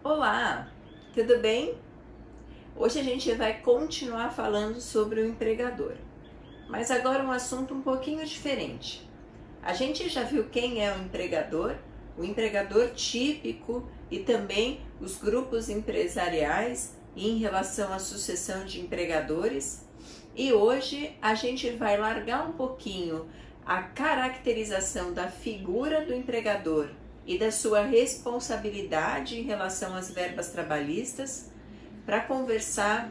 Olá, tudo bem? Hoje a gente vai continuar falando sobre o empregador, mas agora um assunto um pouquinho diferente. A gente já viu quem é o empregador típico e também os grupos empresariais em relação à sucessão de empregadores. E hoje a gente vai largar um pouquinho a caracterização da figura do empregador e da sua responsabilidade em relação às verbas trabalhistas para conversar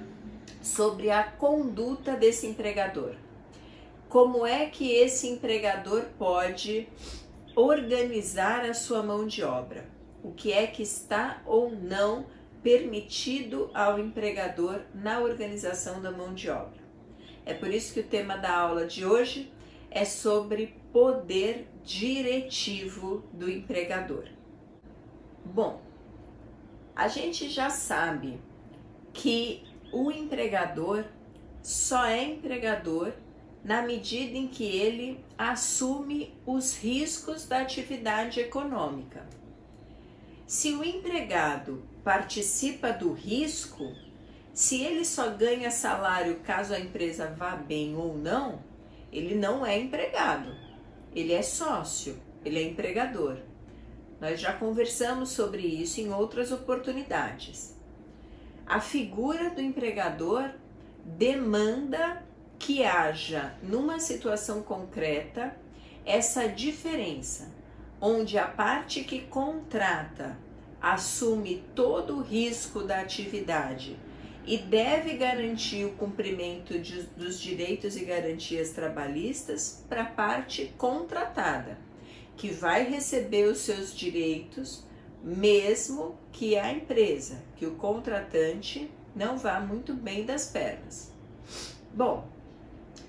sobre a conduta desse empregador. Como é que esse empregador pode organizar a sua mão de obra? O que é que está ou não permitido ao empregador na organização da mão de obra? É por isso que o tema da aula de hoje é sobre poder diretivo do empregador. Bom, a gente já sabe que o empregador só é empregador na medida em que ele assume os riscos da atividade econômica. Se o empregado participa do risco, se ele só ganha salário caso a empresa vá bem ou não, ele não é empregado, ele é sócio, ele é empregador. Nós já conversamos sobre isso em outras oportunidades. A figura do empregador demanda que haja, numa situação concreta, essa diferença, onde a parte que contrata assume todo o risco da atividade e deve garantir o cumprimento dos direitos e garantias trabalhistas para a parte contratada, que vai receber os seus direitos, mesmo que a empresa, que o contratante não vá muito bem das pernas. Bom,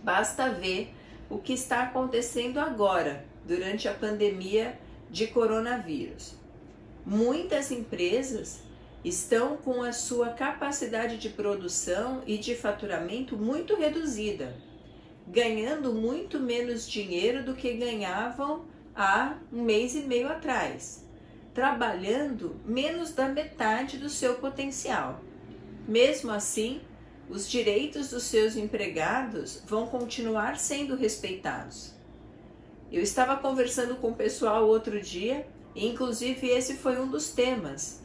basta ver o que está acontecendo agora, durante a pandemia de coronavírus. Muitas empresas estão com a sua capacidade de produção e de faturamento muito reduzida, ganhando muito menos dinheiro do que ganhavam há um mês e meio atrás, trabalhando menos da metade do seu potencial. Mesmo assim, os direitos dos seus empregados vão continuar sendo respeitados. Eu estava conversando com o pessoal outro dia, e inclusive esse foi um dos temas.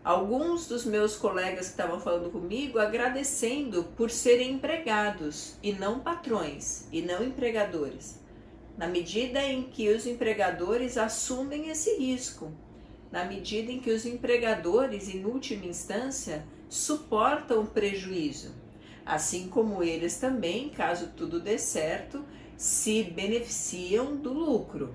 Alguns dos meus colegas que estavam falando comigo agradecendo por serem empregados e não patrões e não empregadores, na medida em que os empregadores assumem esse risco, na medida em que os empregadores, em última instância, suportam o prejuízo, assim como eles também, caso tudo dê certo, se beneficiam do lucro.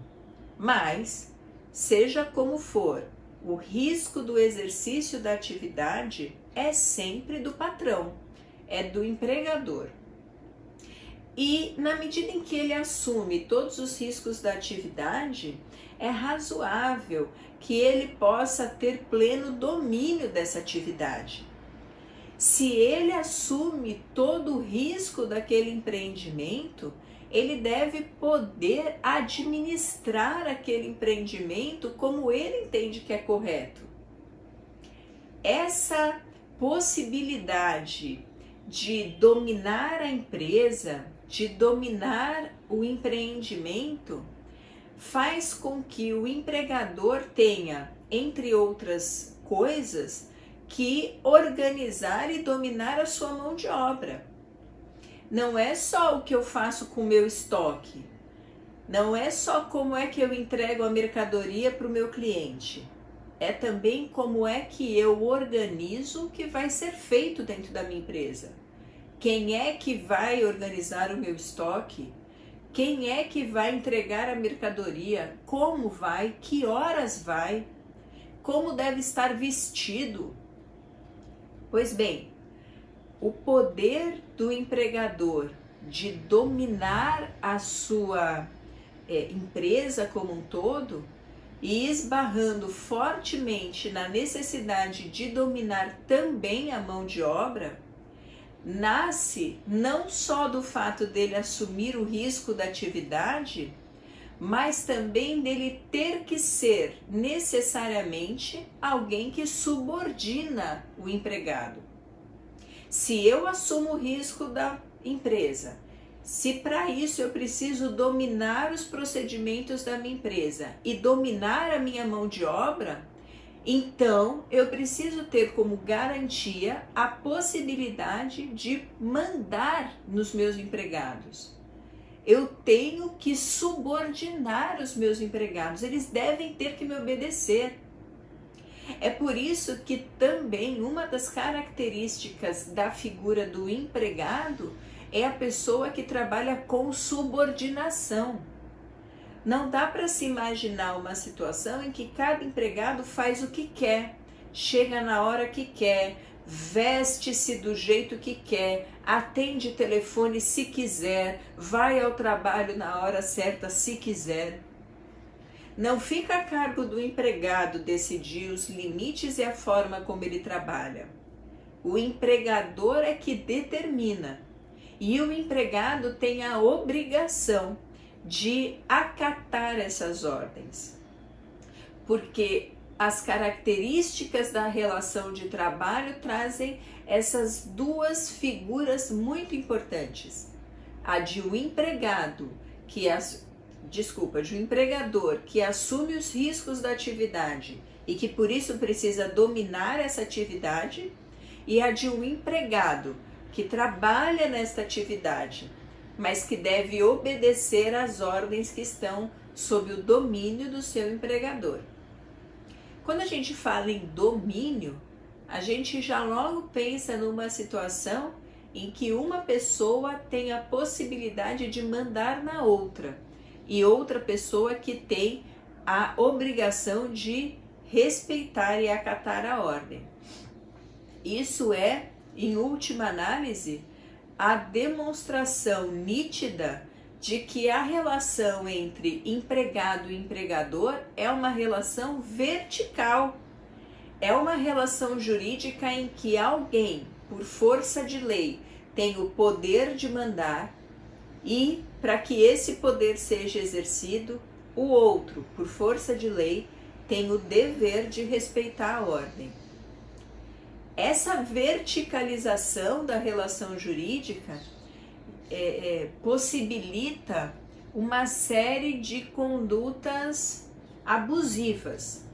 Mas, seja como for, o risco do exercício da atividade é sempre do patrão, é do empregador. E na medida em que ele assume todos os riscos da atividade, é razoável que ele possa ter pleno domínio dessa atividade. Se ele assume todo o risco daquele empreendimento, ele deve poder administrar aquele empreendimento como ele entende que é correto. Essa possibilidade de dominar a empresa, de dominar o empreendimento, faz com que o empregador tenha, entre outras coisas, que organizar e dominar a sua mão de obra. Não é só o que eu faço com o meu estoque, não é só como é que eu entrego a mercadoria para o meu cliente, é também como é que eu organizo o que vai ser feito dentro da minha empresa. Quem é que vai organizar o meu estoque? Quem é que vai entregar a mercadoria? Como vai? Que horas vai? Como deve estar vestido? Pois bem, o poder do empregador de dominar a sua empresa como um todo e esbarrando fortemente na necessidade de dominar também a mão de obra, nasce não só do fato dele assumir o risco da atividade, mas também dele ter que ser necessariamente alguém que subordina o empregado. Se eu assumo o risco da empresa, se para isso eu preciso dominar os procedimentos da minha empresa e dominar a minha mão de obra, então eu preciso ter como garantia a possibilidade de mandar nos meus empregados. Eu tenho que subordinar os meus empregados, eles devem ter que me obedecer. É por isso que também uma das características da figura do empregado é a pessoa que trabalha com subordinação. Não dá para se imaginar uma situação em que cada empregado faz o que quer, chega na hora que quer, veste-se do jeito que quer, atende telefone se quiser, vai ao trabalho na hora certa se quiser. Não fica a cargo do empregado decidir os limites e a forma como ele trabalha. O empregador é que determina e o empregado tem a obrigação de acatar essas ordens, porque as características da relação de trabalho trazem essas duas figuras muito importantes. A de um empregado de um empregador que assume os riscos da atividade e que por isso precisa dominar essa atividade, e a de um empregado que trabalha nesta atividade, mas que deve obedecer às ordens que estão sob o domínio do seu empregador. Quando a gente fala em domínio, a gente já logo pensa numa situação em que uma pessoa tem a possibilidade de mandar na outra e outra pessoa que tem a obrigação de respeitar e acatar a ordem. Isso é, em última análise, a demonstração nítida de que a relação entre empregado e empregador é uma relação vertical. É uma relação jurídica em que alguém, por força de lei, tem o poder de mandar e, para que esse poder seja exercido, o outro, por força de lei, tem o dever de respeitar a ordem. Essa verticalização da relação jurídica possibilita uma série de condutas abusivas.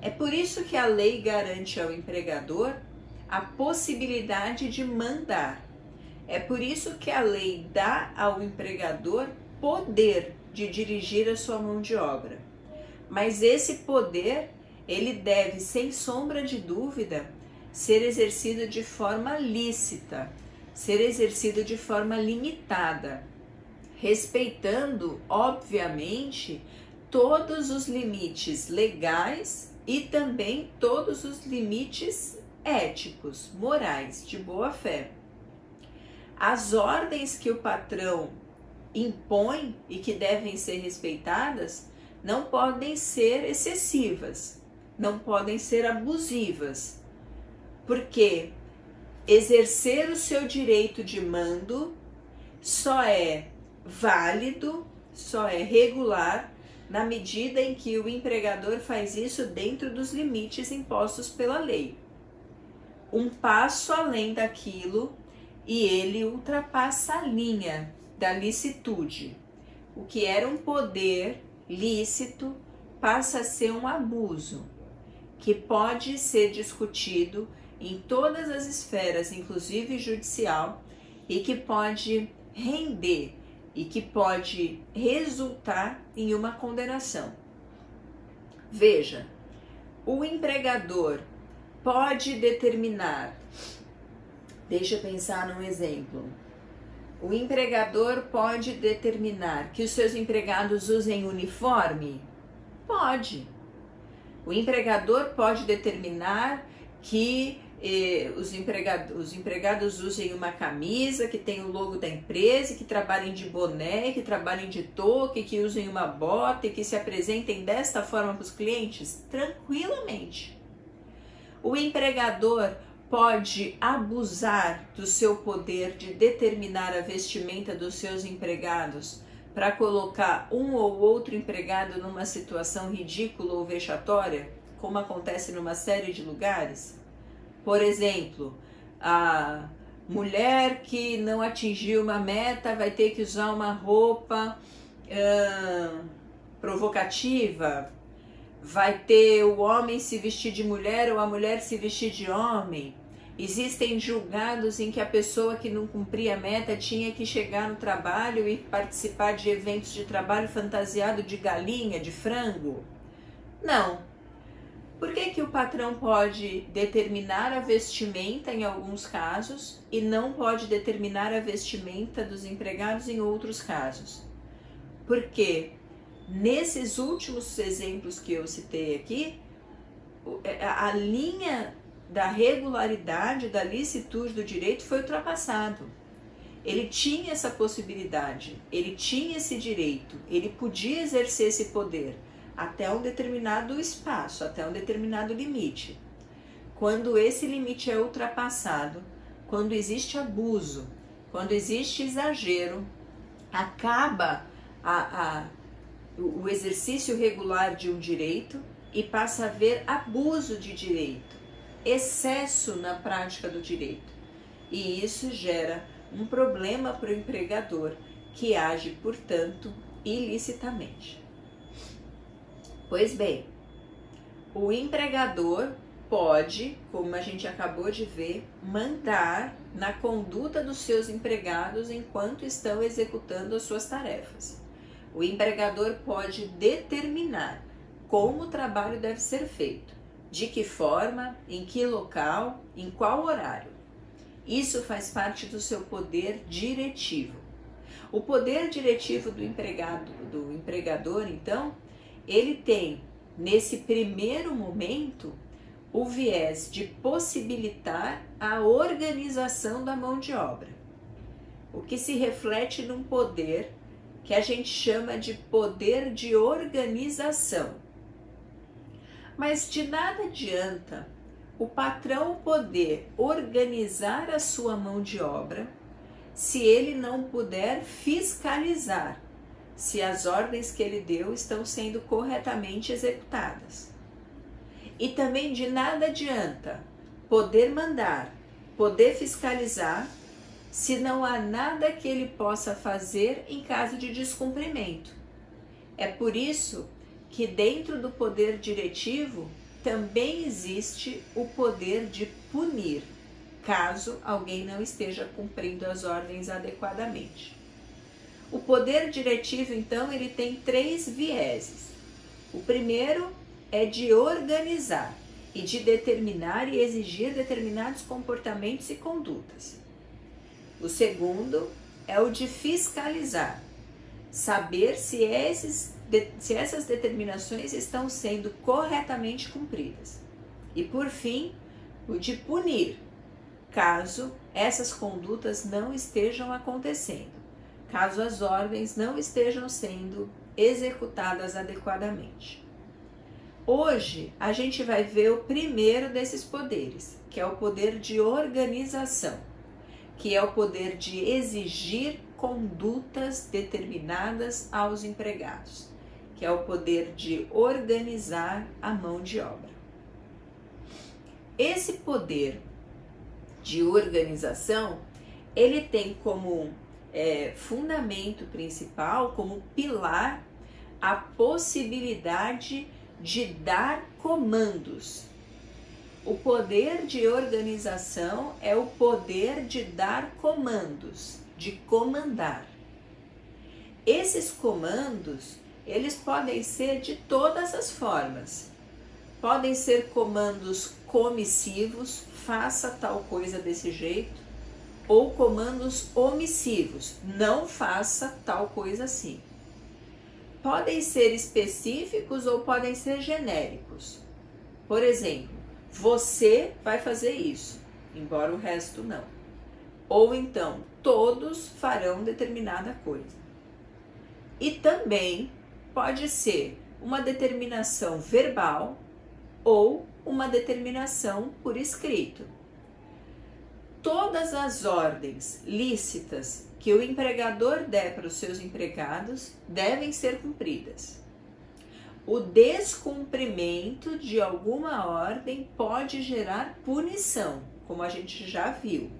É por isso que a lei garante ao empregador a possibilidade de mandar. É por isso que a lei dá ao empregador poder de dirigir a sua mão de obra. Mas esse poder, ele deve, sem sombra de dúvida, ser exercido de forma lícita, ser exercido de forma limitada, respeitando, obviamente, todos os limites legais e também todos os limites éticos, morais, de boa fé. As ordens que o patrão impõe e que devem ser respeitadas não podem ser excessivas, não podem ser abusivas, porque exercer o seu direito de mando só é válido, só é regular na medida em que o empregador faz isso dentro dos limites impostos pela lei. Um passo além daquilo e ele ultrapassa a linha da licitude. O que era um poder lícito passa a ser um abuso, que pode ser discutido em todas as esferas, inclusive judicial, e que pode render e que pode resultar em uma condenação. Veja, o empregador pode determinar, deixa eu pensar num exemplo, o empregador pode determinar que os seus empregados usem uniforme? Pode. O empregador pode determinar que os empregados usem uma camisa que tem o logo da empresa, que trabalhem de boné, que trabalhem de touca, que usem uma bota e que se apresentem desta forma para os clientes? Tranquilamente. O empregador pode abusar do seu poder de determinar a vestimenta dos seus empregados para colocar um ou outro empregado numa situação ridícula ou vexatória, como acontece numa série de lugares? Por exemplo, a mulher que não atingiu uma meta vai ter que usar uma roupa provocativa, vai ter o homem se vestir de mulher ou a mulher se vestir de homem. Existem julgados em que a pessoa que não cumpria a meta tinha que chegar no trabalho e participar de eventos de trabalho fantasiado de galinha, de frango. Não. Por que o patrão pode determinar a vestimenta em alguns casos e não pode determinar a vestimenta dos empregados em outros casos? Porque nesses últimos exemplos que eu citei aqui, a linha da regularidade, da licitude do direito foi ultrapassado. Ele tinha essa possibilidade, ele tinha esse direito, ele podia exercer esse poder até um determinado espaço, até um determinado limite. Quando esse limite é ultrapassado, quando existe abuso, quando existe exagero, acaba o exercício regular de um direito e passa a haver abuso de direito, excesso na prática do direito. E isso gera um problema para o empregador, que age, portanto, ilicitamente. Pois bem, o empregador pode, como a gente acabou de ver, mandar na conduta dos seus empregados enquanto estão executando as suas tarefas. O empregador pode determinar como o trabalho deve ser feito, de que forma, em que local, em qual horário. Isso faz parte do seu poder diretivo. O poder diretivo do empregador, então, ele tem, nesse primeiro momento, o viés de possibilitar a organização da mão de obra, o que se reflete num poder que a gente chama de poder de organização. Mas de nada adianta o patrão poder organizar a sua mão de obra se ele não puder fiscalizar se as ordens que ele deu estão sendo corretamente executadas. E também de nada adianta poder mandar, poder fiscalizar, se não há nada que ele possa fazer em caso de descumprimento. É por isso que dentro do poder diretivo também existe o poder de punir, caso alguém não esteja cumprindo as ordens adequadamente. O poder diretivo, então, ele tem 3 vieses. O primeiro é de organizar e de determinar e exigir determinados comportamentos e condutas. O segundo é o de fiscalizar, saber se essas determinações estão sendo corretamente cumpridas. E, por fim, o de punir, caso essas condutas não estejam acontecendo, caso as ordens não estejam sendo executadas adequadamente. Hoje, a gente vai ver o primeiro desses poderes, que é o poder de organização, que é o poder de exigir condutas determinadas aos empregados, que é o poder de organizar a mão de obra. Esse poder de organização, ele tem como fundamento principal, como pilar, a possibilidade de dar comandos. O poder de organização é o poder de dar comandos, de comandar. Esses comandos, eles podem ser de todas as formas. Podem ser comandos comissivos, faça tal coisa desse jeito, ou comandos omissivos, não faça tal coisa assim. Podem ser específicos ou podem ser genéricos. Por exemplo, você vai fazer isso, embora o resto não. Ou então, todos farão determinada coisa. E também pode ser uma determinação verbal ou uma determinação por escrito. Todas as ordens lícitas que o empregador der para os seus empregados devem ser cumpridas. O descumprimento de alguma ordem pode gerar punição, como a gente já viu.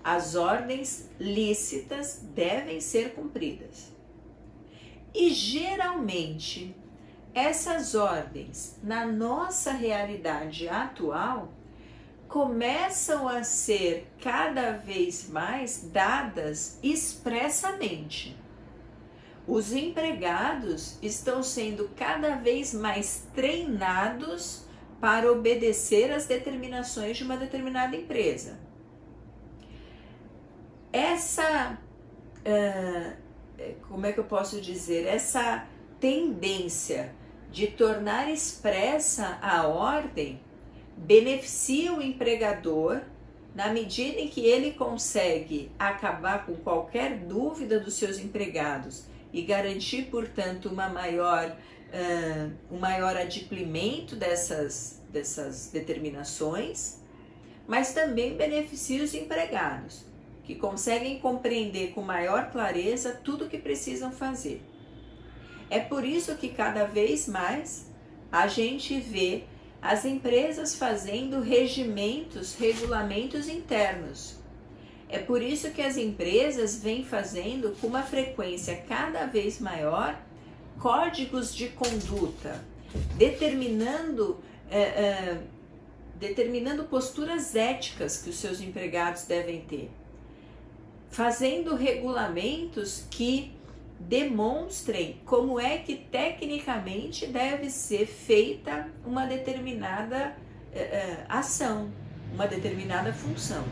As ordens lícitas devem ser cumpridas. E geralmente, essas ordens, na nossa realidade atual, começam a ser cada vez mais dadas expressamente. Os empregados estão sendo cada vez mais treinados para obedecer às determinações de uma determinada empresa. Essa, como é que eu posso dizer? Essa tendência de tornar expressa a ordem beneficia o empregador na medida em que ele consegue acabar com qualquer dúvida dos seus empregados e garantir, portanto, um maior adimplemento dessas determinações, mas também beneficia os empregados, que conseguem compreender com maior clareza tudo o que precisam fazer. É por isso que cada vez mais a gente vê as empresas fazendo regimentos, regulamentos internos. É por isso que as empresas vêm fazendo com uma frequência cada vez maior códigos de conduta, determinando posturas éticas que os seus empregados devem ter, fazendo regulamentos que demonstrem como é que tecnicamente deve ser feita uma determinada ação, uma determinada função.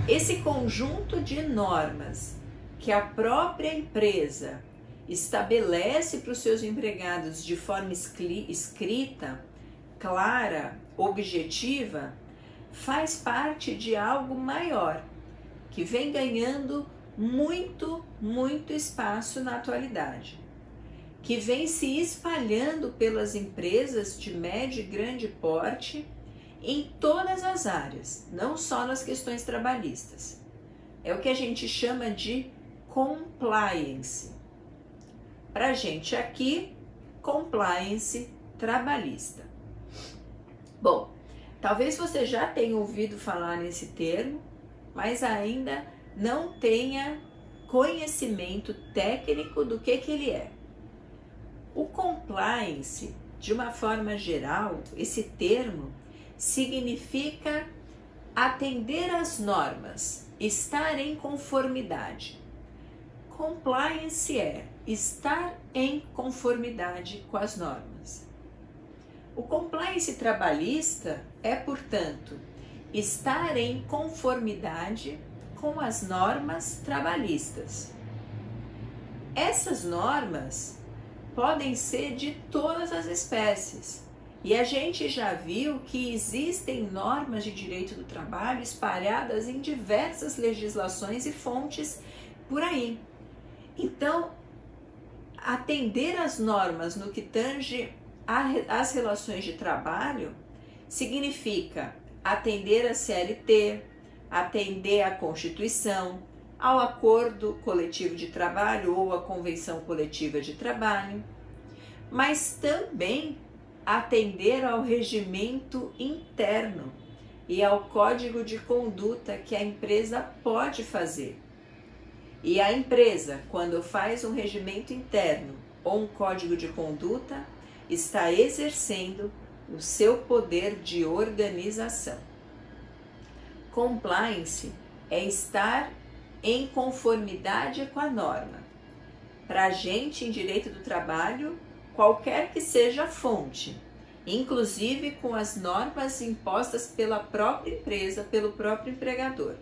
Esse conjunto de normas que a própria empresa estabelece para os seus empregados de forma escrita, clara, objetiva, faz parte de algo maior, que vem ganhando muito espaço na atualidade, que vem se espalhando pelas empresas de médio e grande porte em todas as áreas, não só nas questões trabalhistas. É o que a gente chama de compliance. Para a gente aqui, compliance trabalhista. Bom, talvez você já tenha ouvido falar nesse termo, mas ainda não tenha conhecimento técnico do que ele é. O compliance, de uma forma geral, esse termo significa atender às normas, estar em conformidade. Compliance é estar em conformidade com as normas. O compliance trabalhista é, portanto, estar em conformidade com as normas trabalhistas. Essas normas podem ser de todas as espécies, e a gente já viu que existem normas de direito do trabalho espalhadas em diversas legislações e fontes por aí. Então, atender às normas no que tange às relações de trabalho significa atender a CLT, atender à Constituição, ao Acordo Coletivo de Trabalho ou à Convenção Coletiva de Trabalho, mas também atender ao regimento interno e ao código de conduta que a empresa pode fazer. E a empresa, quando faz um regimento interno ou um código de conduta, está exercendo o seu poder de organização. Compliance é estar em conformidade com a norma. Para a gente, em direito do trabalho, qualquer que seja a fonte, inclusive com as normas impostas pela própria empresa, pelo próprio empregador.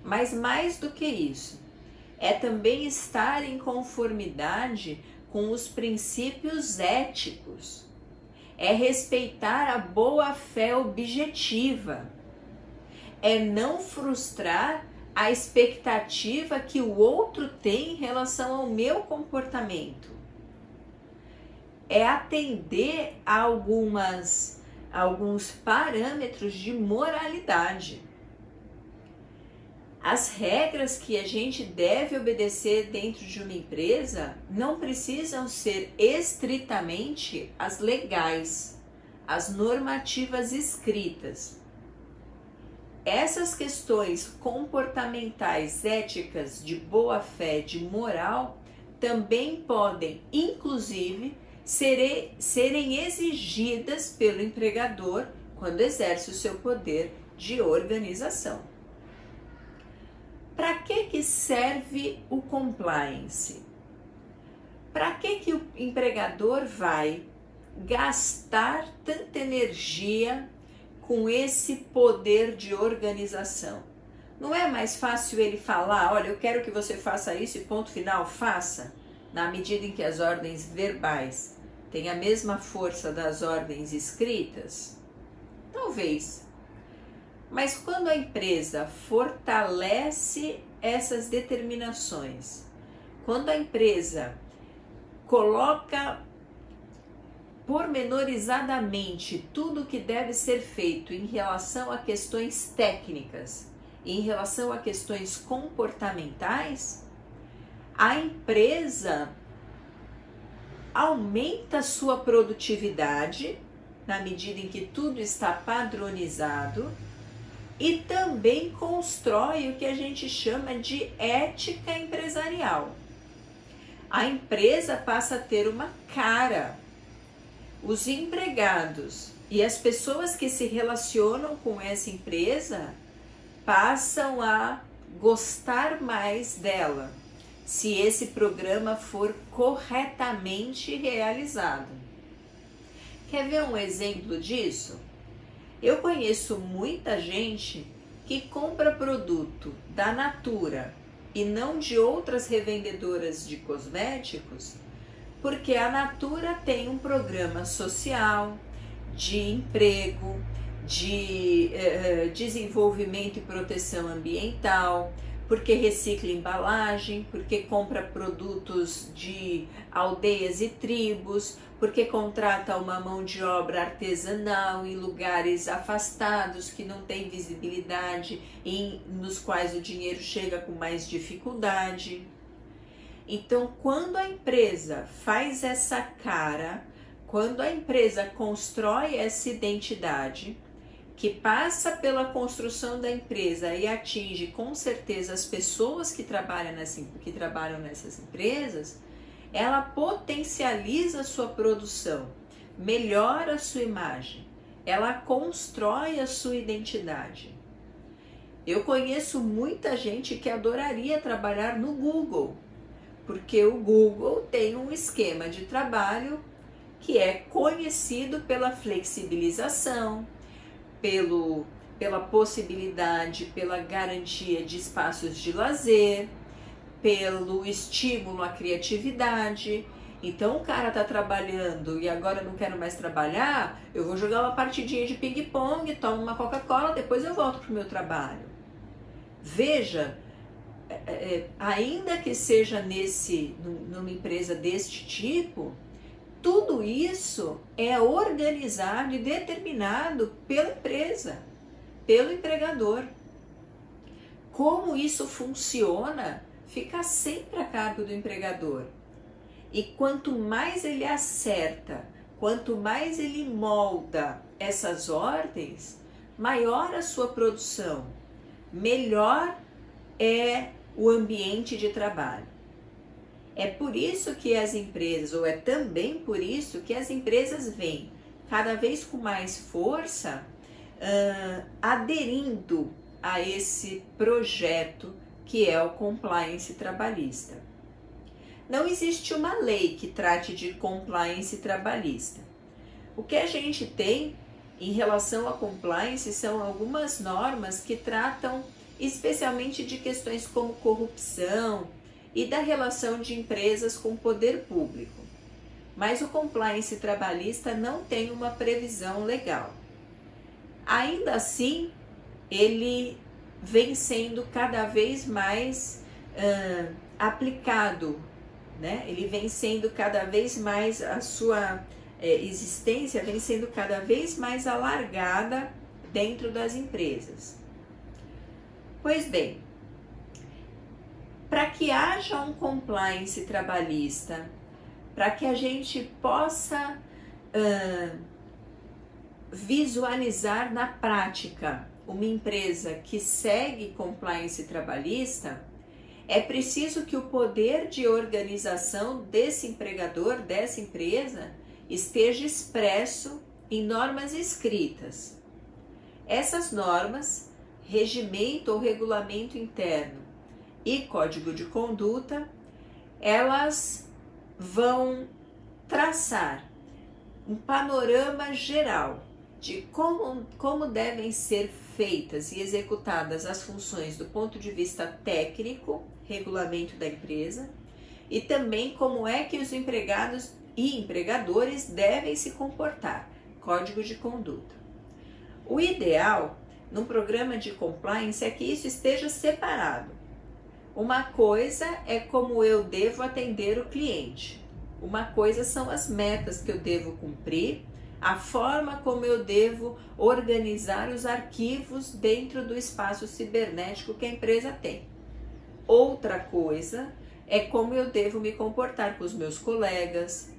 Mas mais do que isso, é também estar em conformidade com os princípios éticos, é respeitar a boa-fé objetiva, é não frustrar a expectativa que o outro tem em relação ao meu comportamento, é atender a alguns parâmetros de moralidade. As regras que a gente deve obedecer dentro de uma empresa não precisam ser estritamente as legais, as normativas escritas. Essas questões comportamentais, éticas, de boa-fé, de moral, também podem, inclusive, serem exigidas pelo empregador quando exerce o seu poder de organização. Para que serve o compliance? Para que o empregador vai gastar tanta energia com esse poder de organização? Não é mais fácil ele falar, olha, eu quero que você faça isso e ponto final, faça, na medida em que as ordens verbais têm a mesma força das ordens escritas? Talvez. Mas quando a empresa fortalece essas determinações, quando a empresa coloca pormenorizadamente tudo o que deve ser feito em relação a questões técnicas e em relação a questões comportamentais, a empresa aumenta a sua produtividade na medida em que tudo está padronizado e também constrói o que a gente chama de ética empresarial. A empresa passa a ter uma cara. Os empregados e as pessoas que se relacionam com essa empresa passam a gostar mais dela, se esse programa for corretamente realizado. Quer ver um exemplo disso? Eu conheço muita gente que compra produto da Natura e não de outras revendedoras de cosméticos, porque a Natura tem um programa social, de emprego, de desenvolvimento e proteção ambiental, porque recicla embalagem, porque compra produtos de aldeias e tribos, porque contrata uma mão de obra artesanal em lugares afastados que não tem visibilidade e nos quais o dinheiro chega com mais dificuldade. Então, quando a empresa faz essa cara, quando a empresa constrói essa identidade, que passa pela construção da empresa e atinge com certeza as pessoas que trabalham nessas empresas, ela potencializa a sua produção, melhora a sua imagem, ela constrói a sua identidade. Eu conheço muita gente que adoraria trabalhar no Google, porque o Google tem um esquema de trabalho que é conhecido pela flexibilização, pela possibilidade, pela garantia de espaços de lazer, pelo estímulo à criatividade. Então o cara tá trabalhando e agora eu não quero mais trabalhar, eu vou jogar uma partidinha de ping-pong, tomo uma Coca-Cola, depois eu volto pro meu trabalho. Veja, ainda que seja numa empresa deste tipo, tudo isso é organizado e determinado pela empresa, pelo empregador. Como isso funciona, fica sempre a cargo do empregador. E quanto mais ele acerta, quanto mais ele molda essas ordens, maior a sua produção, melhor é o ambiente de trabalho. É por isso que as empresas, ou é também por isso que as empresas vêm cada vez com mais força aderindo a esse projeto que é o compliance trabalhista. Não existe uma lei que trate de compliance trabalhista. O que a gente tem em relação a compliance são algumas normas que tratam especialmente de questões como corrupção e da relação de empresas com o poder público. Mas o compliance trabalhista não tem uma previsão legal. Ainda assim, ele vem sendo cada vez mais aplicado, né? Ele vem sendo cada vez mais, a sua existência vem sendo cada vez mais alargada dentro das empresas. Pois bem, para que haja um compliance trabalhista, para que a gente possa visualizar na prática uma empresa que segue compliance trabalhista, é preciso que o poder de organização desse empregador, dessa empresa, esteja expresso em normas escritas. Essas normas, regimento ou regulamento interno e código de conduta, elas vão traçar um panorama geral de como devem ser feitas e executadas as funções do ponto de vista técnico, regulamento da empresa, e também como é que os empregados e empregadores devem se comportar, código de conduta. O ideal num programa de compliance é que isso esteja separado. Uma coisa é como eu devo atender o cliente, uma coisa são as metas que eu devo cumprir, a forma como eu devo organizar os arquivos dentro do espaço cibernético que a empresa tem. Outra coisa é como eu devo me comportar com os meus colegas,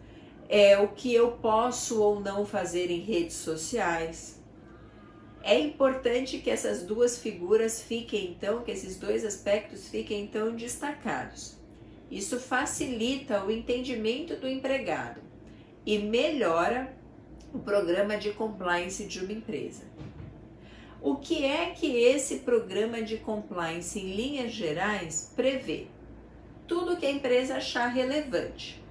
o que eu posso ou não fazer em redes sociais. É importante que essas duas figuras fiquem então, que esses dois aspectos fiquem então destacados. Isso facilita o entendimento do empregado e melhora o programa de compliance de uma empresa. O que é que esse programa de compliance, em linhas gerais, prevê? Tudo que a empresa achar relevante.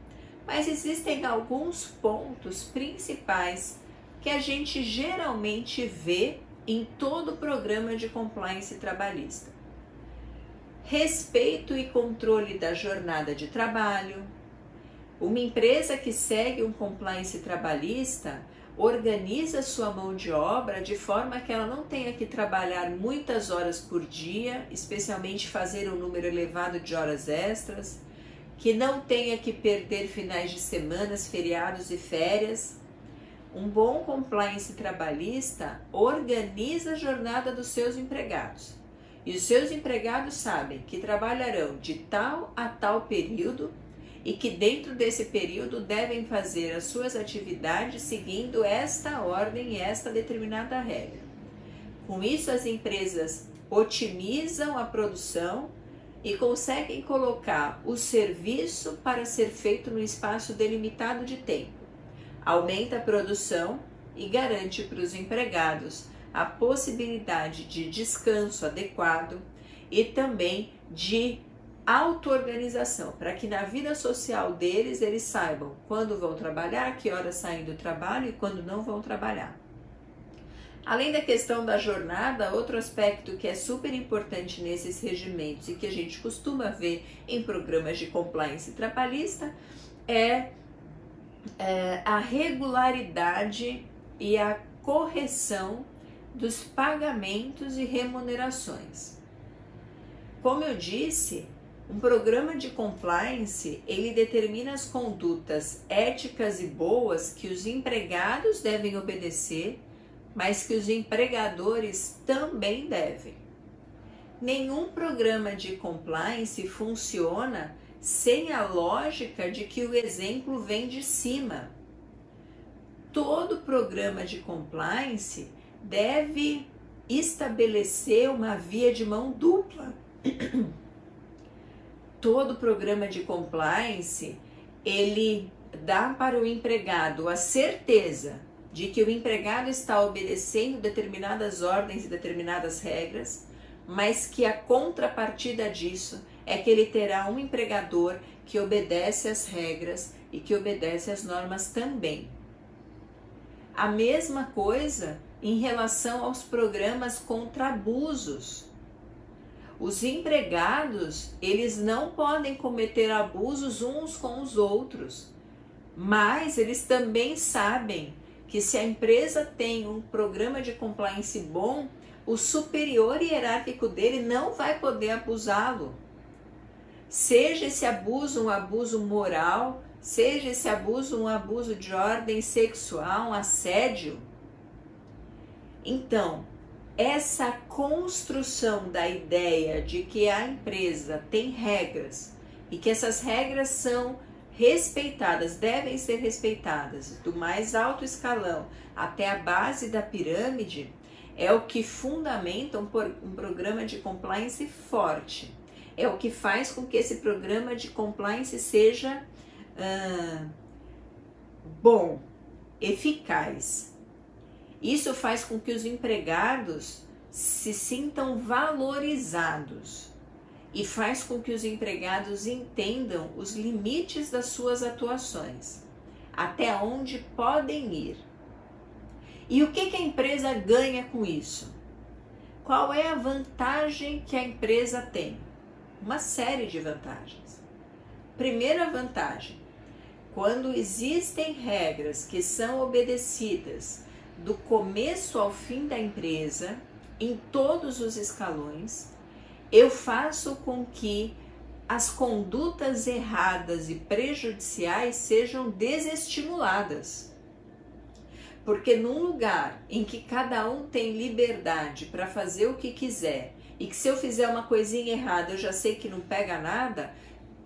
Mas existem alguns pontos principais que a gente geralmente vê em todo o programa de compliance trabalhista. Respeito e controle da jornada de trabalho. Uma empresa que segue um compliance trabalhista organiza sua mão de obra de forma que ela não tenha que trabalhar muitas horas por dia, especialmente fazer um número elevado de horas extras, que não tenha que perder finais de semanas, feriados e férias. Um bom compliance trabalhista organiza a jornada dos seus empregados. E os seus empregados sabem que trabalharão de tal a tal período e que dentro desse período devem fazer as suas atividades seguindo esta ordem e esta determinada regra. Com isso, as empresas otimizam a produção e conseguem colocar o serviço para ser feito no espaço delimitado de tempo. Aumenta a produção e garante para os empregados a possibilidade de descanso adequado e também de auto-organização, para que na vida social deles eles saibam quando vão trabalhar, que horas saem do trabalho e quando não vão trabalhar. Além da questão da jornada, outro aspecto que é super importante nesses regimentos e que a gente costuma ver em programas de compliance trabalhista é a regularidade e a correção dos pagamentos e remunerações. Como eu disse, um programa de compliance, ele determina as condutas éticas e boas que os empregados devem obedecer, mas que os empregadores também devem. Nenhum programa de compliance funciona sem a lógica de que o exemplo vem de cima. Todo programa de compliance deve estabelecer uma via de mão dupla. Todo programa de compliance, ele dá para o empregado a certeza de que o empregado está obedecendo determinadas ordens e determinadas regras, mas que a contrapartida disso é que ele terá um empregador que obedece às regras e que obedece às normas também. A mesma coisa em relação aos programas contra abusos. Os empregados, eles não podem cometer abusos uns com os outros, mas eles também sabem que se a empresa tem um programa de compliance bom, o superior hierárquico dele não vai poder abusá-lo. Seja esse abuso um abuso moral, seja esse abuso um abuso de ordem sexual, um assédio. Então, essa construção da ideia de que a empresa tem regras e que essas regras são respeitadas, devem ser respeitadas, do mais alto escalão até a base da pirâmide, é o que fundamenta um programa de compliance forte. É o que faz com que esse programa de compliance seja bom, eficaz. Isso faz com que os empregados se sintam valorizados e faz com que os empregados entendam os limites das suas atuações, até onde podem ir. E o que a empresa ganha com isso? Qual é a vantagem que a empresa tem? Uma série de vantagens. Primeira vantagem, quando existem regras que são obedecidas do começo ao fim da empresa, em todos os escalões, eu faço com que as condutas erradas e prejudiciais sejam desestimuladas. Porque num lugar em que cada um tem liberdade para fazer o que quiser, e que se eu fizer uma coisinha errada eu já sei que não pega nada,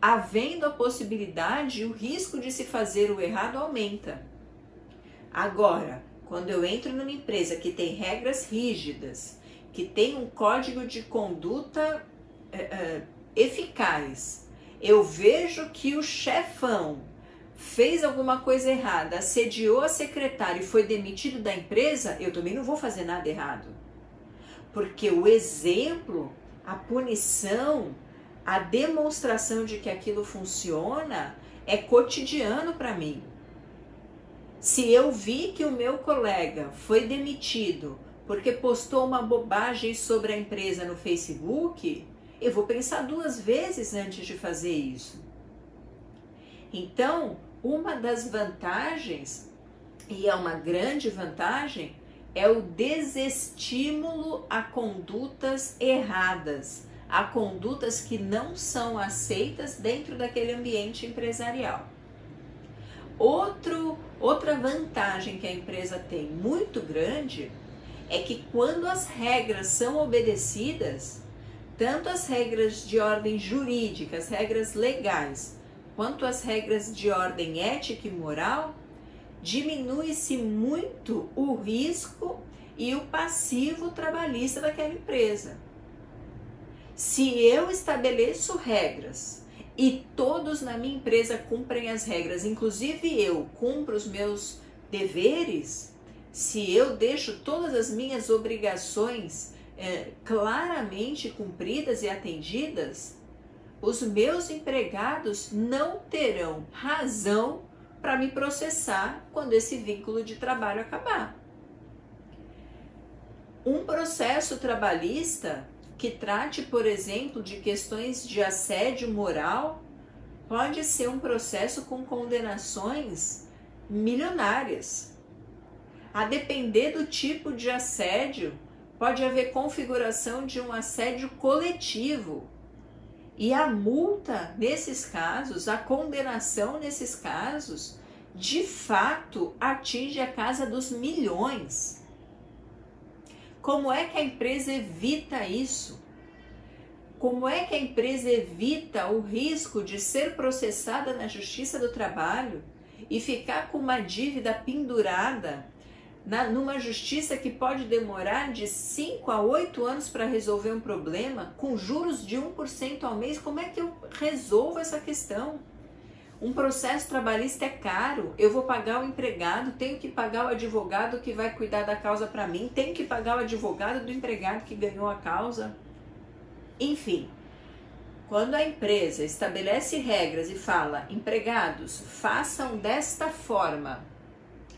havendo a possibilidade, o risco de se fazer o errado aumenta. Agora, quando eu entro numa empresa que tem regras rígidas, que tem um código de conduta eficaz, eu vejo que o chefão fez alguma coisa errada, assediou a secretária e foi demitido da empresa, eu também não vou fazer nada errado. Porque o exemplo, a punição, a demonstração de que aquilo funciona é cotidiano para mim. Se eu vi que o meu colega foi demitido porque postou uma bobagem sobre a empresa no Facebook, eu vou pensar 2 vezes antes de fazer isso. Então, uma das vantagens, e é uma grande vantagem, é o desestímulo a condutas erradas, a condutas que não são aceitas dentro daquele ambiente empresarial. Outra vantagem que a empresa tem muito grande é que quando as regras são obedecidas, tanto as regras de ordem jurídica, as regras legais, quanto as regras de ordem ética e moral, diminui-se muito o risco e o passivo trabalhista daquela empresa. Se eu estabeleço regras e todos na minha empresa cumprem as regras, inclusive eu cumpro os meus deveres, se eu deixo todas as minhas obrigações claramente cumpridas e atendidas, os meus empregados não terão razão para me processar quando esse vínculo de trabalho acabar. Um processo trabalhista que trate, por exemplo, de questões de assédio moral pode ser um processo com condenações milionárias. A depender do tipo de assédio, pode haver configuração de um assédio coletivo. E a multa nesses casos, a condenação nesses casos, de fato atinge a casa dos milhões. Como é que a empresa evita isso? Como é que a empresa evita o risco de ser processada na Justiça do Trabalho e ficar com uma dívida pendurada numa justiça que pode demorar de 5 a 8 anos para resolver um problema, com juros de 1% ao mês? Como é que eu resolvo essa questão? Um processo trabalhista é caro, eu vou pagar o empregado, tenho que pagar o advogado que vai cuidar da causa para mim, tenho que pagar o advogado do empregado que ganhou a causa. Enfim, quando a empresa estabelece regras e fala, empregados, façam desta forma,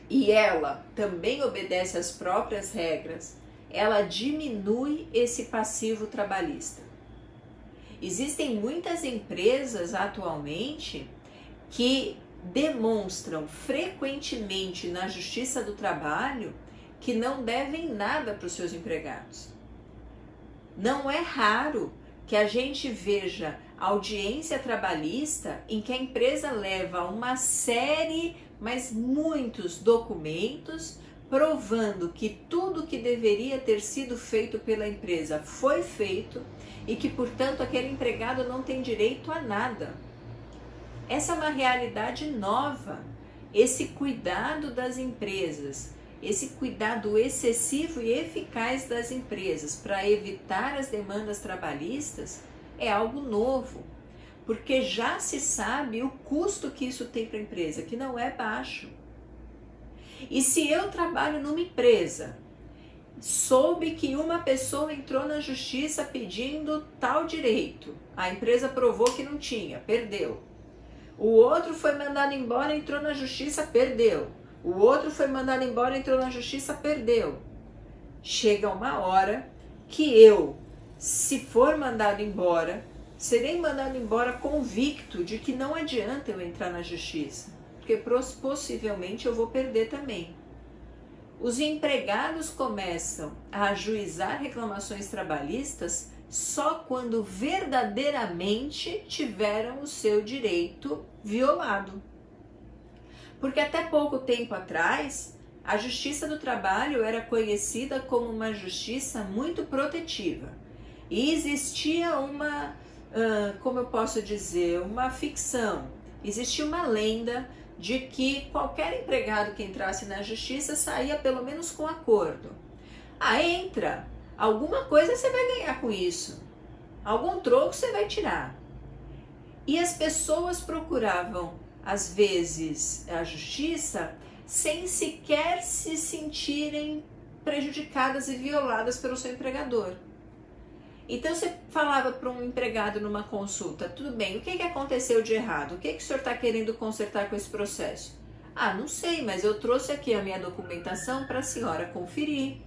e ela também obedece às próprias regras, ela diminui esse passivo trabalhista. Existem muitas empresas atualmente que demonstram frequentemente na Justiça do Trabalho que não devem nada para os seus empregados. Não é raro que a gente veja audiência trabalhista em que a empresa leva uma série, mas muitos documentos provando que tudo que deveria ter sido feito pela empresa foi feito e que, portanto, aquele empregado não tem direito a nada. Essa é uma realidade nova. Esse cuidado das empresas, esse cuidado excessivo e eficaz das empresas para evitar as demandas trabalhistas é algo novo, porque já se sabe o custo que isso tem para a empresa, que não é baixo. E se eu trabalho numa empresa, soube que uma pessoa entrou na justiça pedindo tal direito, a empresa provou que não tinha, perdeu. O outro foi mandado embora, entrou na justiça, perdeu. O outro foi mandado embora, entrou na justiça, perdeu. Chega uma hora que eu, se for mandado embora, serei mandado embora convicto de que não adianta eu entrar na justiça, porque possivelmente eu vou perder também. Os empregados começam a ajuizar reclamações trabalhistas só quando verdadeiramente tiveram o seu direito violado. Porque até pouco tempo atrás, a Justiça do Trabalho era conhecida como uma justiça muito protetiva. E existia uma, como eu posso dizer, uma ficção, existia uma lenda de que qualquer empregado que entrasse na justiça saía pelo menos com acordo. Ah, entra, alguma coisa você vai ganhar com isso, algum troco você vai tirar. E as pessoas procuravam, às vezes, a justiça sem sequer se sentirem prejudicadas e violadas pelo seu empregador. Então você falava para um empregado numa consulta, tudo bem, o que aconteceu de errado? O que o senhor está querendo consertar com esse processo? Ah, não sei, mas eu trouxe aqui a minha documentação para a senhora conferir.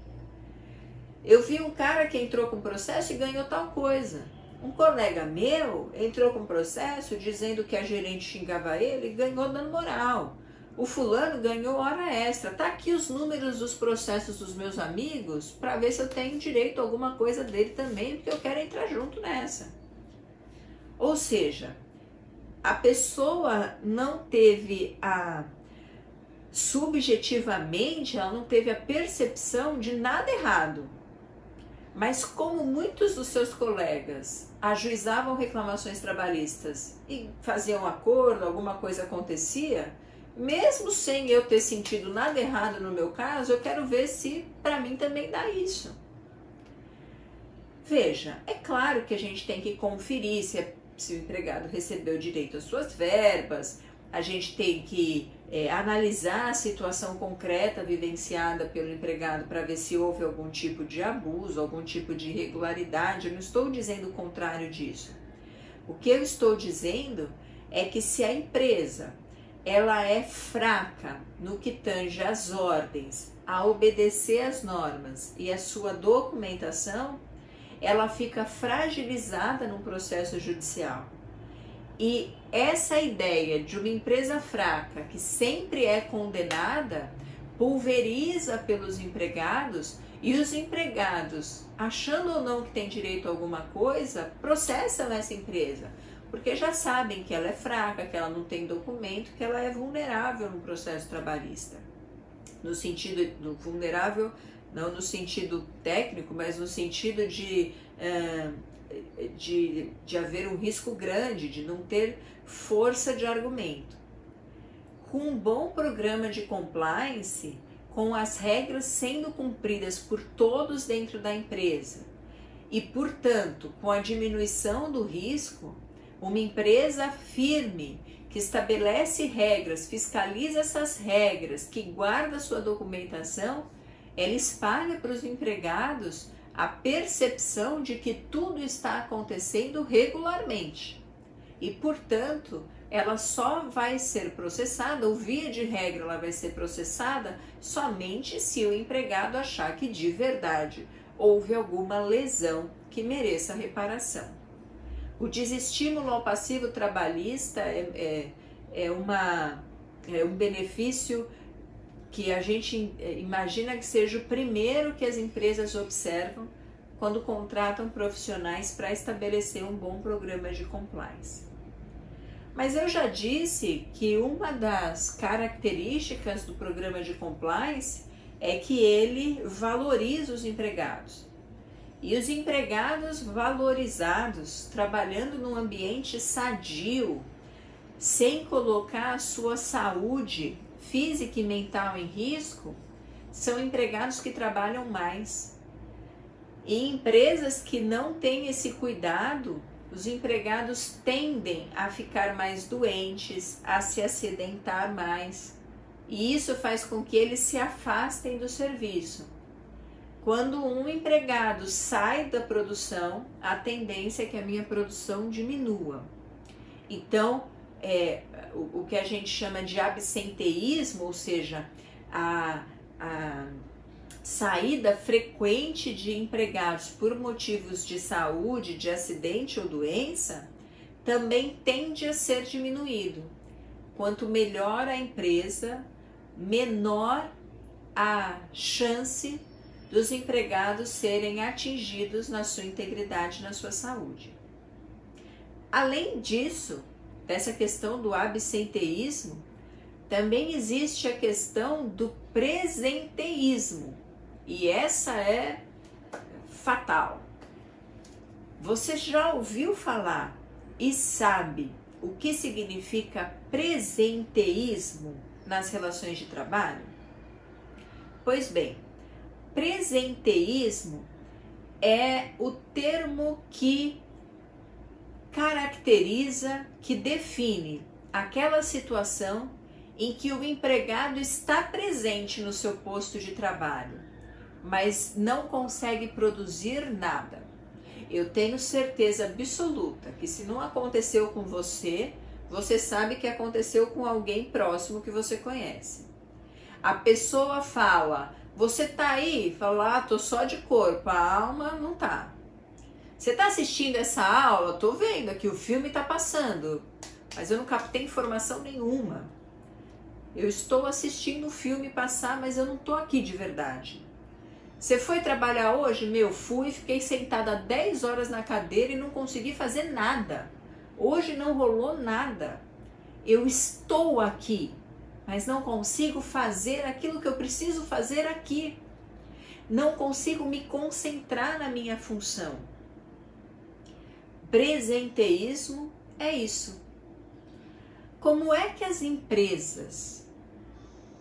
Eu vi um cara que entrou com processo e ganhou tal coisa. Um colega meu entrou com processo dizendo que a gerente xingava ele e ganhou dano moral. O fulano ganhou hora extra. Tá aqui os números dos processos dos meus amigos para ver se eu tenho direito a alguma coisa dele também, porque eu quero entrar junto nessa. Ou seja, a pessoa não teve subjetivamente, ela não teve a percepção de nada errado. Mas como muitos dos seus colegas ajuizavam reclamações trabalhistas e faziam acordo, alguma coisa acontecia, mesmo sem eu ter sentido nada errado no meu caso, eu quero ver se para mim também dá isso. Veja, é claro que a gente tem que conferir se o empregado recebeu direito às suas verbas, a gente tem que analisar a situação concreta vivenciada pelo empregado para ver se houve algum tipo de abuso, algum tipo de irregularidade. Eu não estou dizendo o contrário disso. O que eu estou dizendo é que se a empresa ela é fraca no que tange às ordens, a obedecer às normas e a sua documentação, ela fica fragilizada no processo judicial. E essa ideia de uma empresa fraca que sempre é condenada pulveriza pelos empregados, e os empregados, achando ou não que tem direito a alguma coisa, processam essa empresa, porque já sabem que ela é fraca, que ela não tem documento, que ela é vulnerável no processo trabalhista. No sentido do vulnerável, não no sentido técnico, mas no sentido de haver um risco grande, de não ter força de argumento. Com um bom programa de compliance, com as regras sendo cumpridas por todos dentro da empresa e, portanto, com a diminuição do risco, uma empresa firme que estabelece regras, fiscaliza essas regras, que guarda sua documentação, ela espalha para os empregados a percepção de que tudo está acontecendo regularmente e, portanto, ela só vai ser processada, ou via de regra ela vai ser processada somente se o empregado achar que de verdade houve alguma lesão que mereça reparação. O desestímulo ao passivo trabalhista é um benefício que a gente imagina que seja o primeiro que as empresas observam quando contratam profissionais para estabelecer um bom programa de compliance. Mas eu já disse que uma das características do programa de compliance é que ele valoriza os empregados. E os empregados valorizados, trabalhando num ambiente sadio, sem colocar a sua saúde física e mental em risco, são empregados que trabalham mais. E empresas que não têm esse cuidado, os empregados tendem a ficar mais doentes, a se acidentar mais. E isso faz com que eles se afastem do serviço. Quando um empregado sai da produção, a tendência é que a minha produção diminua. Então, o que a gente chama de absenteísmo, ou seja, a saída frequente de empregados por motivos de saúde, de acidente ou doença, também tende a ser diminuído. Quanto melhor a empresa, menor a chance dos empregados serem atingidos na sua integridade, na sua saúde. Além disso, dessa questão do absenteísmo, também existe a questão do presenteísmo, e essa é fatal. Você já ouviu falar e sabe o que significa presenteísmo nas relações de trabalho? Pois bem, presenteísmo é o termo que caracteriza, que define aquela situação em que o empregado está presente no seu posto de trabalho, mas não consegue produzir nada. Eu tenho certeza absoluta que se não aconteceu com você, você sabe que aconteceu com alguém próximo que você conhece. A pessoa fala: você tá aí? Fala: tô só de corpo, a alma não tá. Você tá assistindo essa aula? Tô vendo aqui, o filme tá passando, mas eu não captei informação nenhuma. Eu estou assistindo o filme passar, mas eu não tô aqui de verdade. Você foi trabalhar hoje? Fui, fiquei sentada 10 horas na cadeira e não consegui fazer nada. Hoje não rolou nada. Eu estou aqui, mas não consigo fazer aquilo que eu preciso fazer aqui. Não consigo me concentrar na minha função. Presenteísmo é isso. Como é que as empresas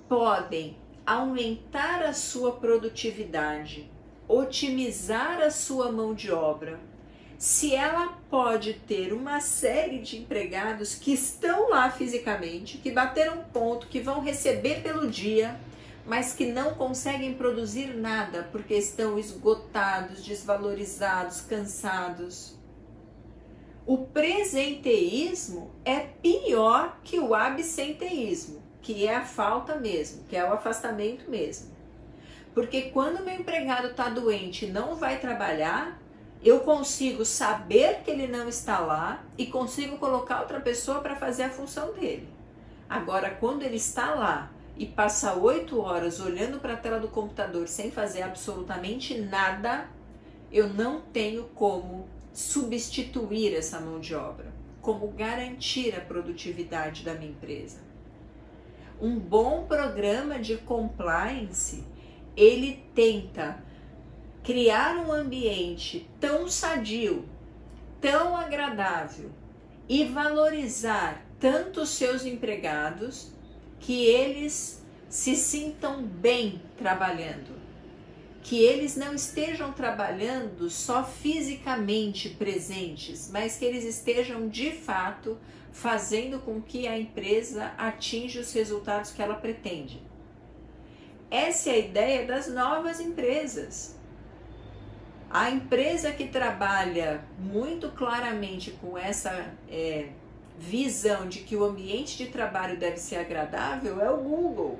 podem aumentar a sua produtividade, otimizar a sua mão de obra, se ela pode ter uma série de empregados que estão lá fisicamente, que bateram ponto, que vão receber pelo dia, mas que não conseguem produzir nada porque estão esgotados, desvalorizados, cansados? O presenteísmo é pior que o absenteísmo, que é a falta mesmo, que é o afastamento mesmo. Porque quando meu empregado está doente e não vai trabalhar, eu consigo saber que ele não está lá e consigo colocar outra pessoa para fazer a função dele. Agora, quando ele está lá e passa 8 horas olhando para a tela do computador sem fazer absolutamente nada, eu não tenho como substituir essa mão de obra, como garantir a produtividade da minha empresa. Um bom programa de compliance, ele tenta criar um ambiente tão sadio, tão agradável e valorizar tanto os seus empregados que eles se sintam bem trabalhando, que eles não estejam trabalhando só fisicamente presentes, mas que eles estejam de fato fazendo com que a empresa atinja os resultados que ela pretende. Essa é a ideia das novas empresas. A empresa que trabalha muito claramente com essa visão de que o ambiente de trabalho deve ser agradável é o Google.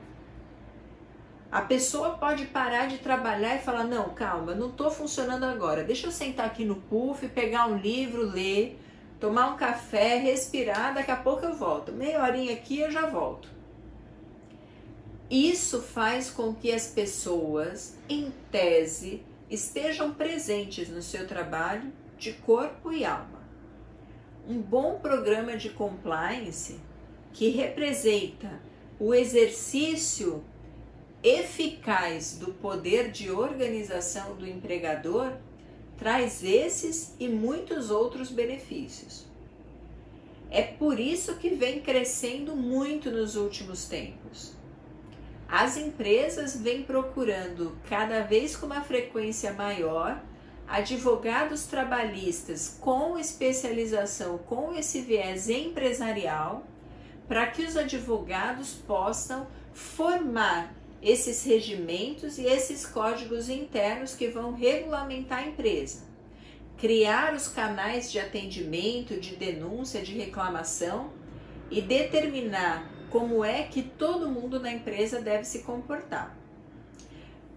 A pessoa pode parar de trabalhar e falar: não, calma, não estou funcionando agora, deixa eu sentar aqui no puff, pegar um livro, ler, tomar um café, respirar, daqui a pouco eu volto, meia horinha aqui eu já volto. Isso faz com que as pessoas, em tese, estejam presentes no seu trabalho de corpo e alma. Um bom programa de compliance que representa o exercício eficaz do poder de organização do empregador traz esses e muitos outros benefícios. É por isso que vem crescendo muito nos últimos tempos. As empresas vêm procurando cada vez com uma frequência maior advogados trabalhistas com especialização, com esse viés empresarial, para que os advogados possam formar esses regimentos e esses códigos internos que vão regulamentar a empresa, criar os canais de atendimento, de denúncia, de reclamação e determinar como é que todo mundo na empresa deve se comportar.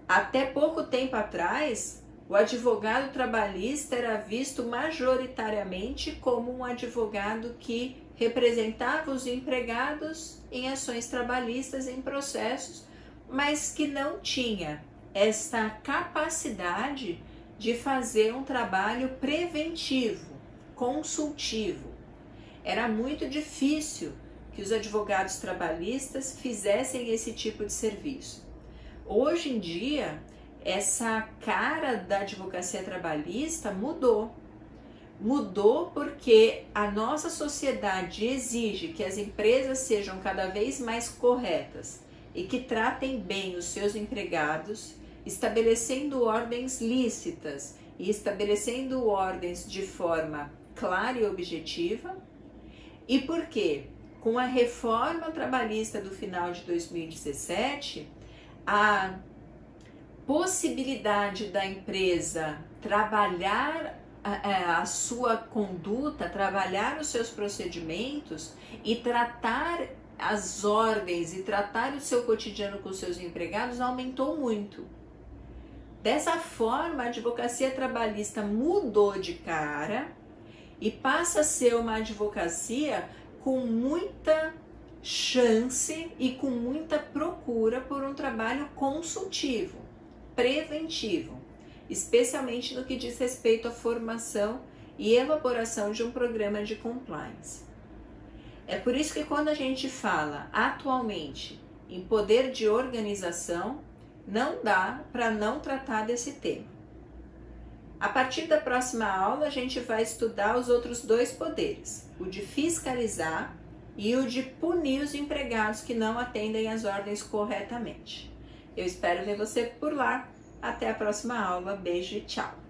Até pouco tempo atrás, o advogado trabalhista era visto majoritariamente como um advogado que representava os empregados em ações trabalhistas, em processos, mas que não tinha essa capacidade de fazer um trabalho preventivo, consultivo. Era muito difícil que os advogados trabalhistas fizessem esse tipo de serviço. Hoje em dia, essa cara da advocacia trabalhista mudou. Mudou porque a nossa sociedade exige que as empresas sejam cada vez mais corretas e que tratem bem os seus empregados, estabelecendo ordens lícitas e estabelecendo ordens de forma clara e objetiva. E por quê? Com a reforma trabalhista do final de 2017, a possibilidade da empresa trabalhar a sua conduta, trabalhar os seus procedimentos e tratar as ordens e tratar o seu cotidiano com os seus empregados aumentou muito. Dessa forma, a advocacia trabalhista mudou de cara e passa a ser uma advocacia com muita chance e com muita procura por um trabalho consultivo, preventivo, especialmente no que diz respeito à formação e elaboração de um programa de compliance. É por isso que quando a gente fala atualmente em poder de organização, não dá para não tratar desse tema. A partir da próxima aula, a gente vai estudar os outros dois poderes, o de fiscalizar e o de punir os empregados que não atendem às ordens corretamente. Eu espero ver você por lá. Até a próxima aula. Beijo e tchau!